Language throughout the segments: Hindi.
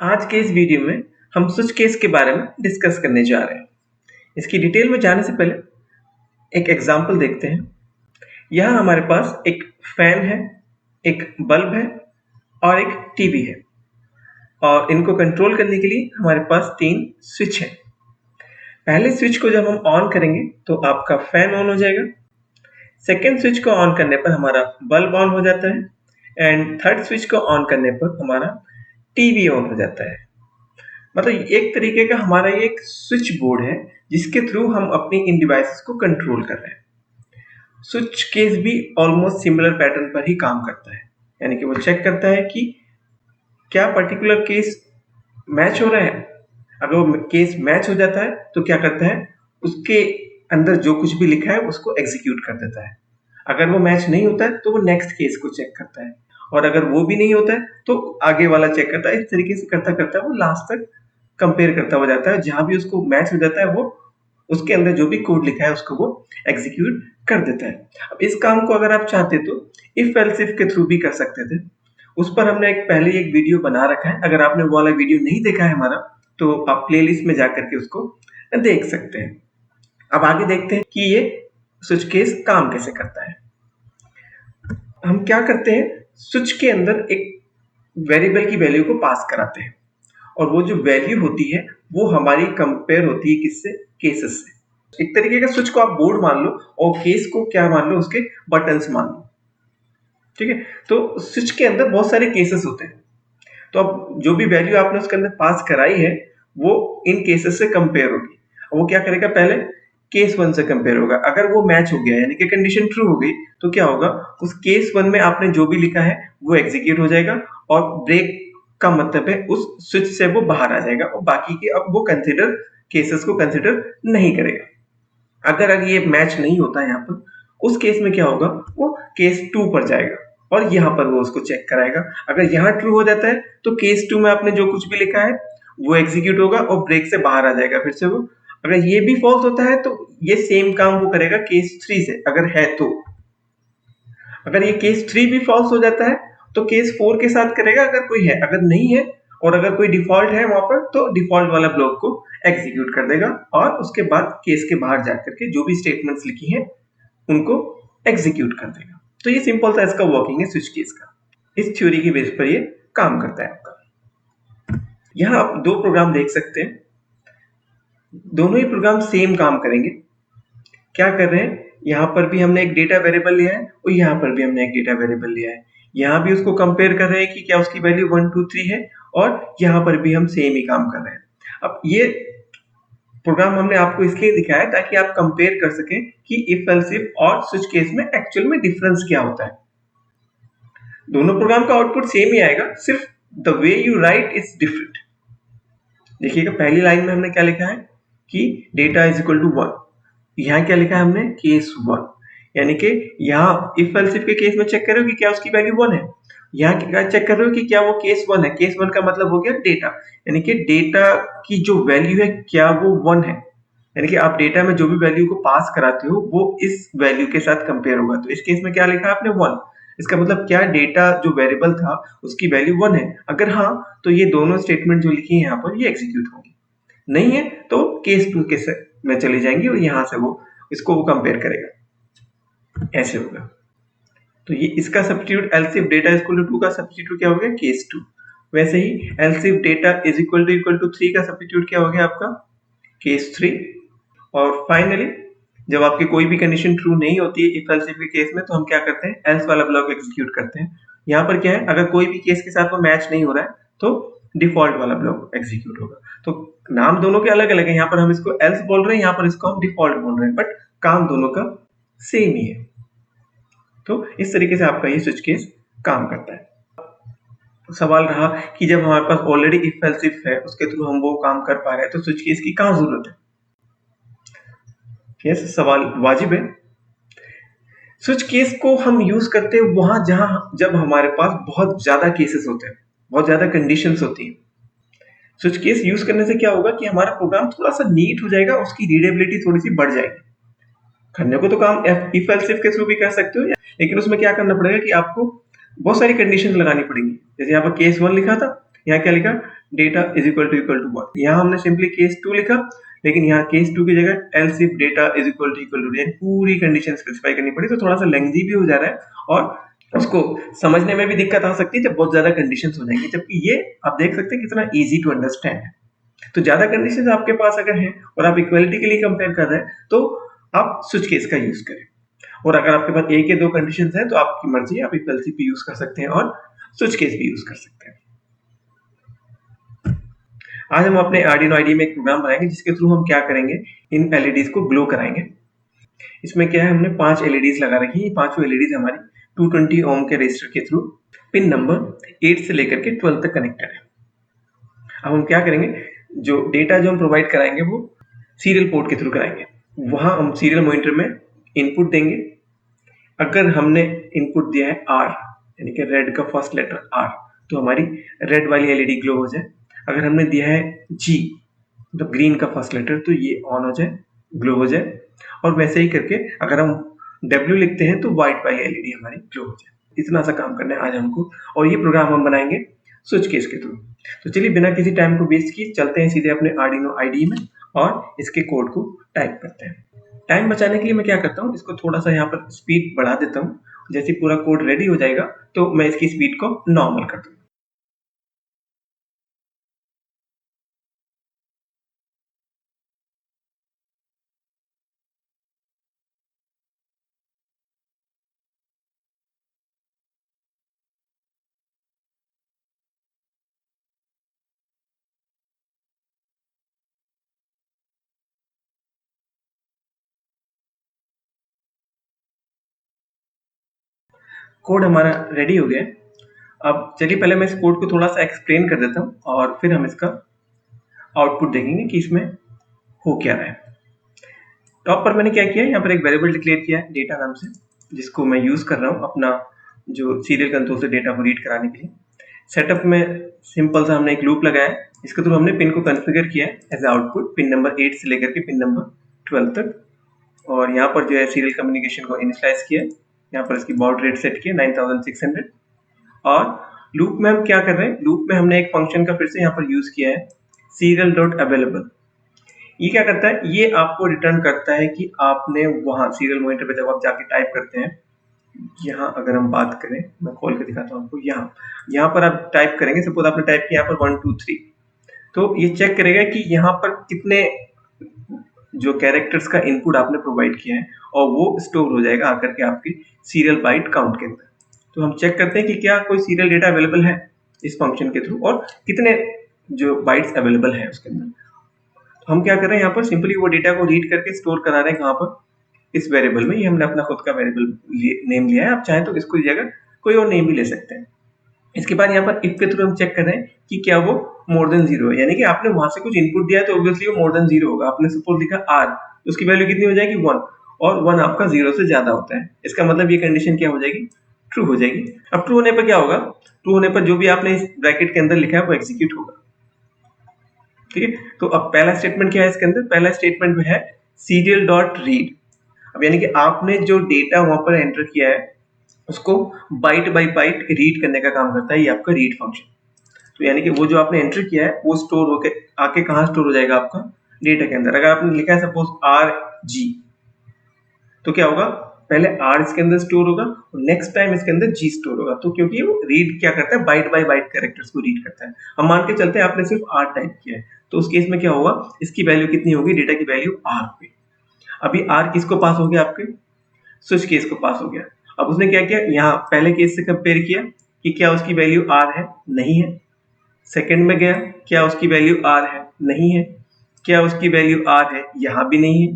आज के इस वीडियो में हम स्विच केस के बारे में डिस्कस करने जा रहे हैं। इसकी डिटेल में जाने से पहले एक एग्जांपल देखते हैं। यहाँ हमारे पास एक फैन है, एक बल्ब है और एक टीवी है और इनको कंट्रोल करने के लिए हमारे पास 3 स्विच हैं। पहले स्विच को जब हम ऑन करेंगे तो आपका फैन ऑन हो जाएगा। सेकेंड स्विच को ऑन करने पर हमारा बल्ब ऑन हो जाता है एंड थर्ड स्विच को ऑन करने पर हमारा टीवी ऑन हो जाता है। मतलब एक तरीके का हमारा ये एक स्विच बोर्ड है जिसके थ्रू हम अपनी इन डिवाइसेस को कंट्रोल कर रहे हैं। स्विच केस भी ऑलमोस्ट सिमिलर पैटर्न पर ही काम करता है, यानी कि वो चेक करता है कि क्या पर्टिकुलर केस मैच हो रहा है। अगर वो केस मैच हो जाता है तो क्या करता है, उसके अंदर जो कुछ भी लिखा है उसको एग्जीक्यूट कर देता है। अगर वो मैच नहीं होता है तो वो नेक्स्ट केस को चेक करता है और अगर वो भी नहीं होता है तो आगे वाला चेक करता है। इस तरीके से करता करता वो लास्ट तक कंपेयर करता हो जाता है। जहां भी उसको मैच हो जाता है वो उसके अंदर जो भी कोड लिखा है उसको वो एग्जीक्यूट कर देता है। अब इस काम को अगर आप चाहते तो इफ एल्स इफ के थ्रू भी कर सकते थे। उस पर हमने पहले एक वीडियो बना रखा है। अगर आपने वो वाला वीडियो नहीं देखा है हमारा तो आप प्लेलिस्ट में जाकर के उसको देख सकते हैं। अब आगे देखते हैं कि ये स्विच केस काम कैसे करता है। हम क्या करते हैं, स्विच के अंदर एक वेरिएबल की वैल्यू को पास कराते हैं और वो जो वैल्यू होती है वो हमारी कंपेयर होती है किससे, केसेस से। एक तरीके का स्विच को आप बोर्ड मान लो और केस को क्या मान लो, उसके बटन्स मान लो। ठीक है, तो स्विच के अंदर बहुत सारे केसेस होते हैं। तो अब जो भी वैल्यू आपने उसके अंदर पास कराई है वो इन केसेस से कंपेयर होगी। वो क्या करेगा, पहले केस 1 से कंपेयर होगा। अगर वो मैच हो गया यानी कि कंडीशन ट्रू हो गई तो क्या होगा, उस केस 1 में आपने जो भी लिखा है वो एग्जीक्यूट हो जाएगा और ब्रेक का मतलब है उस स्विच से वो बाहर आ जाएगा और बाकी के अब वो कंसीडर केसेस को कंसीडर नहीं करेगा। अगर ये मैच नहीं होता यहाँ पर, उस केस में क्या होगा, वो केस 2 पर जाएगा और यहाँ पर वो उसको चेक कराएगा। अगर यहाँ ट्रू हो जाता है तो केस 2 में आपने जो कुछ भी लिखा है वो एग्जीक्यूट होगा और ब्रेक से बाहर आ जाएगा फिर से वो। अगर ये भी फॉल्स होता है तो ये सेम काम वो करेगा केस 3 से, अगर है तो। अगर ये केस 3 भी फॉल्स हो जाता है तो केस 4 के साथ करेगा अगर कोई है। अगर नहीं है और अगर कोई डिफॉल्ट है वहां पर तो डिफॉल्ट वाला ब्लॉक को एग्जीक्यूट कर देगा और उसके बाद केस के बाहर जाकर के जो भी स्टेटमेंट्स लिखी हैं उनको एग्जीक्यूट कर देगा। तो ये सिंपल सा इसका वर्किंग है स्विच केस का। इस थ्योरी की बेस पर ये काम करता है आपका। यहाँ आप 2 प्रोग्राम देख सकते हैं, दोनों ही प्रोग्राम सेम काम करेंगे। क्या कर रहे हैं, यहाँ पर भी हमने एक डेटा वेरिएबल लिया है और यहाँ पर भी हमने एक डेटा वेरिएबल लिया है। यहाँ भी उसको कंपेयर कर रहे हैं कि क्या उसकी वैल्यू 1 2 3 है और यहाँ पर भी हम सेम ही काम कर रहे हैं। अब ये प्रोग्राम हमने आपको इसलिए दिखाया ताकि आप कंपेयर कर सकें कि इफ एल्स इफ और स्विच केस में एक्चुअल में डिफरेंस क्या होता है। दोनों प्रोग्राम का आउटपुट सेम ही आएगा, सिर्फ the way you right is different. देखिएगा पहली लाइन में हमने क्या लिखा है कि डेटा इज इक्वल टू 1। यहाँ क्या लिखा है हमने, केस 1, यानी कि यहाँ इफ एल्स इफ के केस में चेक कर रहे हो कि क्या उसकी वैल्यू 1 है। यहाँ क्या चेक कर रहे हो कि क्या वो केस 1 है। केस 1 का मतलब हो गया डेटा, यानी कि डेटा की जो वैल्यू है क्या वो 1 है। यानी कि आप डेटा में जो भी वैल्यू को पास कराते हो वो इस वैल्यू के साथ कंपेयर होगा। तो इस केस में क्या लिखा है आपने 1, इसका मतलब क्या डेटा जो वेरिएबल था उसकी वैल्यू 1 है। अगर हाँ तो ये दोनों स्टेटमेंट जो लिखी है यहाँ पर ये एग्जीक्यूट होंगी, नहीं है तो केस 2 के में चली जाएंगी और यहाँ से वो इसको वो कंपेयर करेगा, ऐसे होगा। तो ये इसका substitute else if data equal to 2 का सब्स्टिट्यूट क्या हो गया, केस 2। वैसे ही else if data is equal to 3 का सब्स्टिट्यूट क्या हो गया आपका, केस 3। और फाइनली जब आपकी कोई भी कंडीशन ट्रू नहीं होती है इफ एल्स इफ के केस में तो हम क्या करते हैं, एल्स वाला ब्लॉक एग्जीक्यूट करते हैं। यहाँ पर क्या है, अगर कोई भी केस के साथ वो मैच नहीं हो रहा है तो डिफॉल्ट वाला ब्लॉक एग्जीक्यूट होगा। तो नाम दोनों के अलग अलग है, यहाँ पर हम इसको एल्स बोल रहे हैं, यहाँ पर इसको हम डिफॉल्ट बोल रहे हैं, बट काम दोनों का सेम ही है। तो इस तरीके से आपका ये स्विच केस काम करता है। सवाल रहा कि जब हमारे पास ऑलरेडी इफ एल्स इफ है उसके थ्रू हम वो काम कर पा रहे हैं तो स्विच केस की कहाँ जरूरत है। यस, सवाल वाजिब है। स्विच केस को हम यूज करते हैं वहां जहां जब हमारे पास बहुत ज्यादा केसेस होते हैं, बहुत ज्यादा कंडीशंस होती हैं। स्विच केस यूज करने से क्या होगा कि हमारा प्रोग्राम थोड़ा सा नीट हो जाएगा, उसकी रीडेबिलिटी थोड़ी सी बढ़ जाएगी। करने को तो काम इफ एल्स इफ के थ्रू भी कर सकते हो, लेकिन उसमें क्या करना पड़ेगा कि आपको बहुत सारी कंडीशन लगानी पड़ेंगी। जैसे यहाँ पर केस 1 लिखा था, यहाँ क्या लिखा, data is equal to what. यहाँ हमने सिंपली केस 2 लिखा, लेकिन यहाँ केस 2 की जगह else if data is equal to यानी पूरी कंडीशन स्पेसिफाई करनी पड़ी, तो थोड़ा सा लेंथी भी हो जा रहा है और उसको समझने में भी दिक्कत आ सकती है जब बहुत ज्यादा कंडीशंस हो जाएंगी, जबकि ये आप देख सकते हैं कितना इजी टू अंडरस्टैंड है। तो ज्यादा कंडीशंस आपके पास अगर हैं और आप इक्वलिटी के लिए कंपेयर कर रहे हैं तो आप स्विच केस का यूज करें, और अगर आपके पास एक या दो कंडीशंस हैं तो आपकी मर्जी, आप इक्वलिटी भी यूज कर सकते हैं और स्विच केस भी यूज कर सकते हैं। आज हम अपने Arduino IDE में एक प्रोग्राम बनाएंगे जिसके थ्रू हम क्या करेंगे, इन LEDs को ग्लो कराएंगे। इसमें क्या है, हमने 5 LEDs लगा रखी है। ये पांचों LEDs हमारी 220 ओम के रेजिस्टर के थ्रू पिन नंबर 8 से लेकर के 12 तक कनेक्टेड है। अब हम क्या करेंगे, जो डेटा जो हम प्रोवाइड कराएंगे वो सीरियल पोर्ट के थ्रू कराएंगे। वहां हम सीरियल मॉनिटर में इनपुट देंगे। अगर हमने इनपुट दिया है R, यानी कि रेड का फर्स्ट लेटर R, तो हमारी रेड वाली LED ग्लो हो जाए। अगर हमने दिया है G, मतलब ग्रीन का फर्स्ट लेटर, तो ये ऑन हो जाए, ग्लो हो जाए। और वैसे ही करके अगर हम W लिखते हैं तो व्हाइट वाली LED हमारी ग्लो हो जाए। इतना सा काम करना है आज हमको, और ये प्रोग्राम हम बनाएंगे स्विच केस के थ्रू। तो चलिए बिना किसी टाइम को वेस्ट किए चलते हैं सीधे अपने Arduino IDE में और इसके कोड को टाइप करते हैं। टाइम बचाने के लिए मैं क्या करता हूँ, इसको थोड़ा सा यहाँ पर स्पीड बढ़ा देता हूँ। जैसे पूरा कोड रेडी हो जाएगा तो मैं इसकी स्पीड को नॉर्मल कर दूंगा। कोड हमारा रेडी हो गया। अब चलिए पहले मैं इस कोड को थोड़ा सा एक्सप्लेन कर देता हूँ और फिर हम इसका आउटपुट देखेंगे कि इसमें हो क्या रहा है। टॉप पर मैंने क्या किया है, यहाँ पर एक वेरिएबल डिक्लेयर किया है डेटा नाम से, जिसको मैं यूज कर रहा हूँ अपना जो सीरियल कंसोल से डेटा को रीड कराने के लिए। सेटअप में सिंपल सा हमने एक लूप लगाया है, इसके थ्रू हमने पिन को कॉन्फ़िगर किया है एज आउटपुट, पिन नंबर 8 से लेकर के पिन नंबर 12 तक। और यहाँ पर जो है सीरियल कम्युनिकेशन को इनिशियलाइज किया, यहाँ पर इसकी बॉड रेट सेट किया 9600। और लूप में हम क्या कर रहे हैं, लूप में हमने एक फंक्शन का फिर से यहाँ पर यूज किया है serial.available। ये क्या करता है, ये आपको रिटर्न करता है कि आपने वहां सीरियल मॉनिटर पे जब आप जाके टाइप करते हैं, यहाँ अगर हम बात करें, मैं खोल के दिखाता हूँ आपको, यहाँ पर आप टाइप करेंगे, सपोज आपने टाइप किया यहाँ पर 1 2 3, तो ये चेक करेगा कि यहाँ पर कितने जो कैरेक्टर्स का इनपुट आपने प्रोवाइड किया है, और वो स्टोर हो जाएगा आकर के आपके सीरियल बाइट काउंट के अंदर। तो हम चेक करते हैं कि क्या कोई सीरियल डेटा अवेलेबल है इस फंक्शन के थ्रू, और कितने जो बाइट्स अवेलेबल है उसके अंदर। तो हम क्या कर रहे हैं, यहाँ पर सिंपली वो डेटा को रीड करके स्टोर करा रहे हैं कहाँ पर, इस वेरिएबल में। ये हमने अपना खुद का वेरिएबल नेम लिया है, आप चाहें तो इसको जगह कोई और नेम भी ले सकते हैं। इसके बाद यहाँ पर इफ के थ्रू हम चेक कर रहे हैं कि क्या वो मोर देन 0 है, यानी कि आपने वहां से कुछ इनपुट दिया है तो ऑब्वियसली वो मोर देन 0 होगा। आपने सपोज लिखा R, तो उसकी वैल्यू कितनी हो जाएगी 1, और 1 आपका 0 से ज्यादा होता है। इसका मतलब ये कंडीशन क्या हो जाएगी, ट्रू हो जाएगी। अब ट्रू होने पर क्या होगा, ट्रू होने पर जो भी आपने इस ब्रैकेट के अंदर लिखा है वो एग्जीक्यूट होगा। ठीक है, तो अब पहला स्टेटमेंट क्या है इसके अंदर, पहला स्टेटमेंट है serial.read। अब यानी कि आपने जो डेटा वहां पर एंटर किया है उसको बाइट बाय बाइट रीड करने का काम करता है ये आपका रीड फंक्शन। तो यानी कि वो जो आपने एंटर किया है वो स्टोर होके आके कहाँ स्टोर हो जाएगा, आपका डेटा के अंदर। अगर आपने लिखा है सपोज RG, तो क्या होगा, पहले R इसके अंदर स्टोर होगा और नेक्स्ट टाइम इसके अंदर G स्टोर होगा। तो क्योंकि वो रीड क्या करता है, बाइट बाय बाइट कैरेक्टर्स को रीड करता है। हम मान के चलते हैं आपने सिर्फ R टाइप किया है, तो उस केस में क्या होगा, इसकी वैल्यू कितनी होगी, डेटा की वैल्यू R पे। अभी R किसको पास हो गया, आपके स्विच केस को पास हो गया। अब उसने क्या किया, यहाँ पहले केस से कंपेयर किया कि क्या उसकी वैल्यू R है, नहीं है। सेकंड में गया, क्या उसकी वैल्यू R है, नहीं है। क्या उसकी वैल्यू R है, यहाँ भी नहीं है।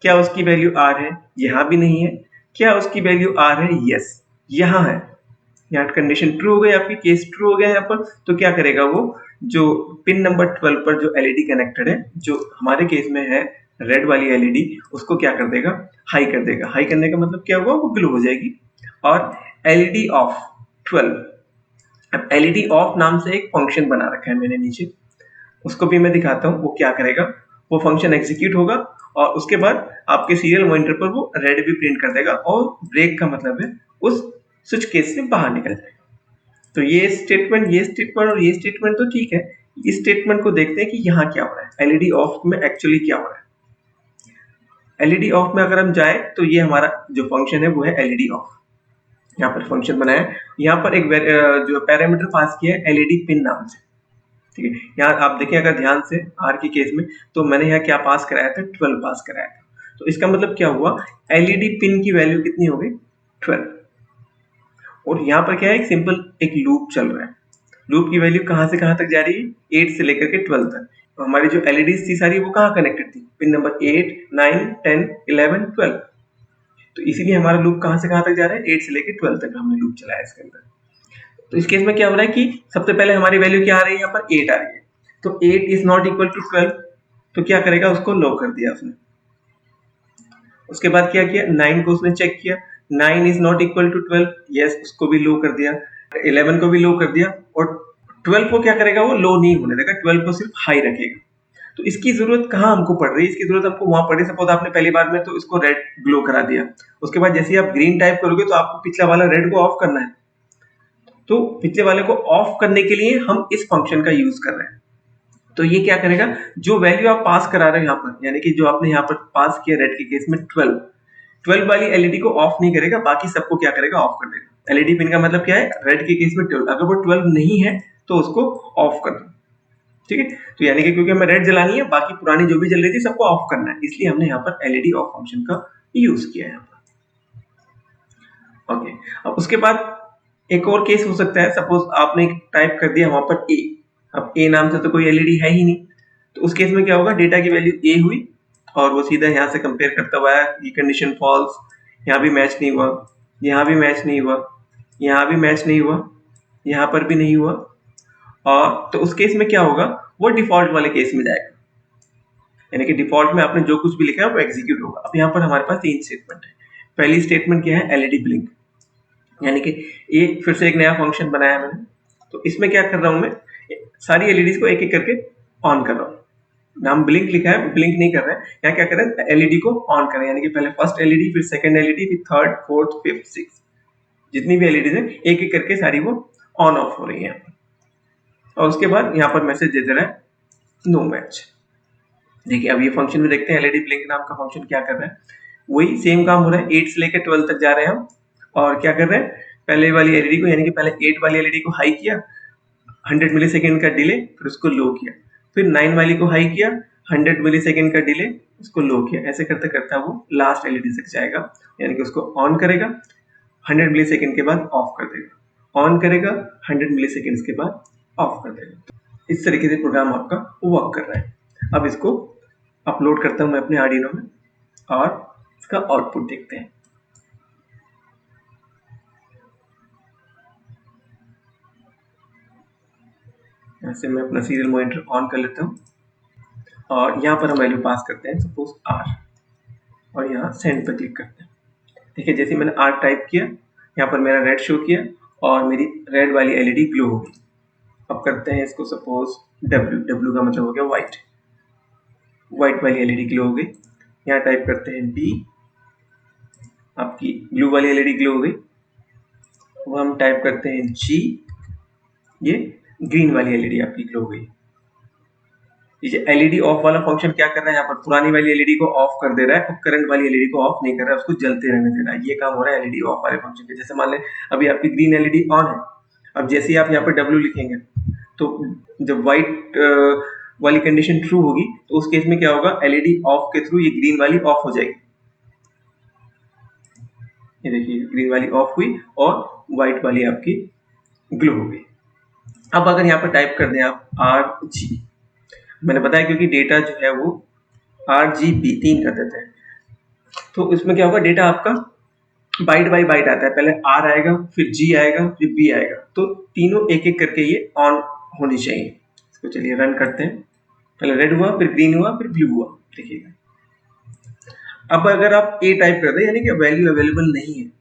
क्या उसकी वैल्यू R है, यहाँ भी नहीं है। क्या उसकी वैल्यू R है, यस यहाँ है। यहाँ कंडीशन ट्रू हो गई, आपकी केस ट्रू हो गया यहाँ पर। तो क्या करेगा वो, जो पिन नंबर 12 पर जो LED कनेक्टेड है, जो हमारे केस में है रेड वाली LED, उसको क्या कर देगा, हाई कर देगा। हाई करने का मतलब क्या हुआ, वो ग्लो हो जाएगी। और LED ऑफ 12, अब LED ऑफ नाम से एक फंक्शन बना रखा है मैंने नीचे, उसको भी मैं दिखाता हूँ। वो क्या करेगा, वो फंक्शन एग्जीक्यूट होगा और उसके बाद आपके सीरियल मॉनिटर पर वो रेड भी प्रिंट कर देगा, और ब्रेक का मतलब है उस स्विच केस से बाहर निकल जाएगा। तो ये स्टेटमेंट और ये स्टेटमेंट तो ठीक है। इस स्टेटमेंट को देखते हैं कि यहाँ क्या हो रहा है, एलईडी ऑफ में एक्चुअली क्या हो रहा है। एलईडी ऑफ में अगर हम जाए तो ये हमारा जो फंक्शन है वो है एलईडी ऑफ। यहाँ पर फंक्शन बनाया है, यहाँ पर एक जो पैरामीटर पास किया है एलईडी पिन नाम से, ठीक है। यहाँ आप देखें अगर ध्यान से आर के केस में, तो मैंने यहाँ क्या पास कराया था, 12 पास कराया था। तो इसका मतलब क्या हुआ, एलईडी पिन की वैल्यू कितनी हो गई, 12। और यहाँ पर क्या है, एक सिंपल एक लूप चल रहा है। लूप की वैल्यू कहाँ से कहाँ तक जा रही है, 8 से लेकर के 12 तक। तो हमारी जो एलईडीज थी सारी वो कहाँ कनेक्टेड थी, पिन नंबर 8, 9, 10, 11, 12। तो इसीलिए हमारा लूप कहाँ से कहाँ तक जा रहा है, 8 से लेकर 12 तक हमने लूप चलाया इसके अंदर। तो इस केस में क्या हो रहा है कि सबसे पहले हमारी वैल्यू क्या आ रही है, यहाँ पर 8 आ रही है। तो 8 इज नॉट इक्वल टू 12, तो क्या करेगा, उसको लो कर दिया उसने। उसके बाद क्या किया, 9 को उसने चेक किया, 9 is not equal to 12, yes, उसको भी लो कर दिया। 11 को भी लो कर दिया, और 12 को क्या करेगा, वो लो नहीं होने देगा, 12 को सिर्फ हाई रखेगा। तो इसकी जरूरत कहाँ हमको पड़ रही है, इसकी जरूरत हमको वहां पड़ रही है, सपोज आपने पहली बार में तो इसको रेड ग्लो करा दिया, उसके बाद जैसे ही आप ग्रीन टाइप करोगे तो आपको पिछला वाला रेड को ऑफ करना है। तो पिछले वाले को ऑफ करने के लिए हम इस फंक्शन का यूज कर रहे हैं। तो ये क्या करेगा, जो वैल्यू आप पास करा रहे हैं यहाँ पर, यानी कि जो आपने यहाँ पर पास किया रेड के केस में 12 वाली एलईडी को ऑफ नहीं करेगा, बाकी सबको क्या करेगा, ऑफ कर देगा। एलईडी पिन का मतलब क्या है, रेड के केस में 12, अगर वो 12 नहीं है तो उसको ऑफ कर दो, ठीक है। तो यानी कि क्योंकि हमें रेड जलानी है, बाकी पुरानी जो भी जल रही थी सबको ऑफ करना है, इसलिए हमने यहाँ पर एलईडी ऑफ फंक्शन का यूज किया है यहाँ पर। ओके, अब उसके बाद एक और केस हो सकता है, सपोज आपने टाइप कर दिया वहां पर ए, अब ए नाम से तो कोई एलईडी है ही नहीं, तो उस केस में क्या होगा, डेटा की वैल्यू ए हुई और वो सीधा यहाँ से कंपेयर करता हुआ है, ये कंडीशन फॉल्स, यहाँ भी मैच नहीं हुआ, यहाँ भी मैच नहीं हुआ, यहाँ भी मैच नहीं हुआ, यहाँ पर भी नहीं हुआ, और तो उस केस में क्या होगा, वो डिफॉल्ट वाले केस में जाएगा, यानी कि डिफॉल्ट में आपने जो कुछ भी लिखा है वो एग्जीक्यूट होगा। अब यहाँ पर हमारे पास 3 स्टेटमेंट है। पहली स्टेटमेंट क्या है, एलईडी ब्लिंक, यानी कि ये फिर से एक नया फंक्शन बनाया मैंने। तो इसमें क्या कर रहा हूं मैं, सारी एलईडीज को एक एक करके ऑन कर रहा हूँ। नाम ब्लिंक लिखा है, ब्लिंक नहीं कर रहे हैं, यहाँ क्या कर रहे हैं, एलईडी को ऑन कर रहे हैं, यानी कि पहले फर्स्ट एलईडी, फिर सेकंड एलईडी, फिर थर्ड, फोर्थ, फिफ्थ, सिक्स, जितनी भी एलईडीज है एक एक करके सारी वो ऑन ऑफ हो रही है। और उसके बाद यहाँ पर मैसेज दे दे रहा है नो मैच। देखिए अब ये फंक्शन में देखते हैं एलईडी ब्लिंक नाम का फंक्शन क्या कर रहा है, वही सेम काम हो रहा है, 8 से लेकर 12 तक जा रहे हैं हम, और क्या कर रहे हैं, पहले वाली एलईडी को, यानी कि पहले 8 वाली एलईडी को हाई किया, 100 मिलीसेकंड का डिले, फिर उसको लो किया, फिर 9 वाली को हाई किया, 100 मिलीसेकंड का डिले, उसको लो किया, ऐसे करते करते वो लास्ट एलईडी तक जाएगा, यानी कि उसको ऑन करेगा, 100 मिलीसेकंड के बाद ऑफ कर देगा, ऑन करेगा, 100 मिलीसेकंड के बाद ऑफ कर देगा। इस तरीके से प्रोग्राम आपका वर्क कर रहा है। अब इसको अपलोड करता हूं मैं अपने आर्डिनो में और इसका आउटपुट देखते हैं। यहाँ से मैं अपना सीरियल मॉनिटर ऑन कर लेता हूँ और यहाँ पर हम वैल्यू पास करते हैं, सपोज आर, और यहाँ सेंड पर क्लिक करते हैं। देखिए जैसे मैंने आर टाइप किया, यहाँ पर मेरा रेड शो किया और मेरी रेड वाली एलईडी ग्लो हो गई। अब करते हैं इसको सपोज डब्ल्यू, डब्ल्यू का मतलब हो गया व्हाइट, व्हाइट वाली एलईडी ग्लो हो गई। यहाँ टाइप करते हैं बी, आपकी ब्लू वाली एलईडी ग्लो हो गई। वो हम टाइप करते हैं जी, ये ग्रीन वाली एलईडी आपकी ग्लो हो गई। ये एलईडी ऑफ वाला फंक्शन क्या कर रहा है, यहाँ पर पुरानी वाली एलईडी को ऑफ कर दे रहा है और करंट वाली एलईडी को ऑफ नहीं कर रहा है, उसको जलते रहने दे रहा है। ये काम हो रहा है एलईडी ऑफ वाले फंक्शन के। जैसे मान लें अभी आपकी ग्रीन एलईडी ऑन है, अब जैसे ही आप यहाँ पर डब्ल्यू लिखेंगे तो जब व्हाइट वाली कंडीशन ट्रू होगी तो उस केस में क्या होगा, एलईडी ऑफ के थ्रू ये ग्रीन वाली ऑफ हो जाएगी। ये देखिए ग्रीन वाली ऑफ हुई और व्हाइट वाली आपकी ग्लो हो गई। अब अगर यहाँ पर टाइप कर दें आप आर जी, मैंने बताया क्योंकि डेटा जो है वो RGB 3 कर देते हैं, तो इसमें क्या होगा, डेटा आपका बाइट बाय बाइट आता है, पहले R आएगा, फिर G आएगा, फिर B आएगा, तो तीनों एक एक करके ये ऑन होनी चाहिए। इसको चलिए रन करते हैं, पहले रेड हुआ, फिर ग्रीन हुआ, फिर ब्लू हुआ, देखिएगा। अब अगर आप A टाइप कर दें, यानी कि वैल्यू अवेलेबल नहीं है,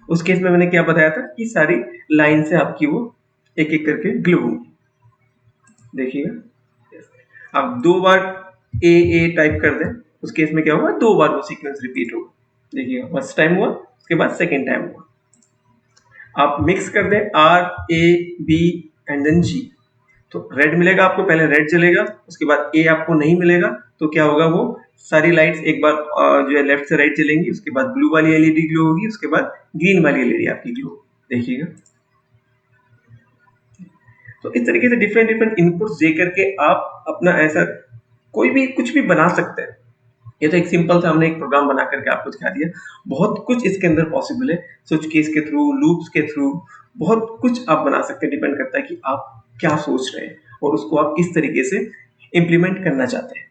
उस केस में मैंने क्या बताया था कि सारी लाइन से आपकी वो एक एक करके ग्लो होंगी। देखिएगा अब 2 बार ए टाइप कर दें, उस केस में क्या होगा, 2 बार वो सीक्वेंस रिपीट होगा। देखिएगा फर्स्ट टाइम हुआ, उसके बाद सेकेंड टाइम हुआ। आप मिक्स कर दें RAB एंड देन G, तो रेड मिलेगा आपको, पहले रेड जलेगा, उसके बाद A आपको नहीं मिलेगा, तो क्या होगा, वो सारी लाइट्स एक बार जो है लेफ्ट से राइट जलेंगी, उसके बाद ब्लू वाली एलईडी ग्लो होगी, उसके बाद ग्रीन वाली एलईडी आपकी ग्लो देखिएगा। तो इस तरीके से डिफरेंट डिफरेंट इनपुट्स दे करके आप अपना ऐसा कोई भी कुछ भी बना सकते हैं। ये तो एक सिंपल सा हमने एक प्रोग्राम बना करके आपको दिखा दिया, बहुत कुछ इसके अंदर पॉसिबल है। स्विच केस के थ्रू, लूप्स के थ्रू बहुत कुछ आप बना सकते हैं, डिपेंड करता है कि आप क्या सोच रहे हैं और उसको आप किस तरीके से इम्प्लीमेंट करना चाहते हैं।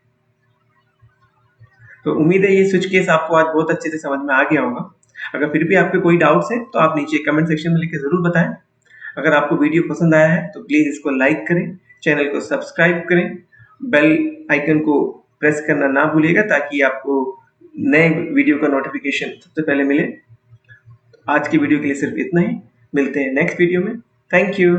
तो उम्मीद है ये स्विच केस आपको आज बहुत अच्छे से समझ में आ गया होगा। अगर फिर भी आपके कोई डाउट्स हैं तो आप नीचे कमेंट सेक्शन में लिख के जरूर बताएं। अगर आपको वीडियो पसंद आया है तो प्लीज इसको लाइक करें, चैनल को सब्सक्राइब करें, बेल आइकन को प्रेस करना ना भूलिएगा ताकि आपको नए वीडियो का नोटिफिकेशन सबसे पहले मिले। आज की वीडियो के लिए सिर्फ इतना ही, मिलते हैं नेक्स्ट वीडियो में। Thank you.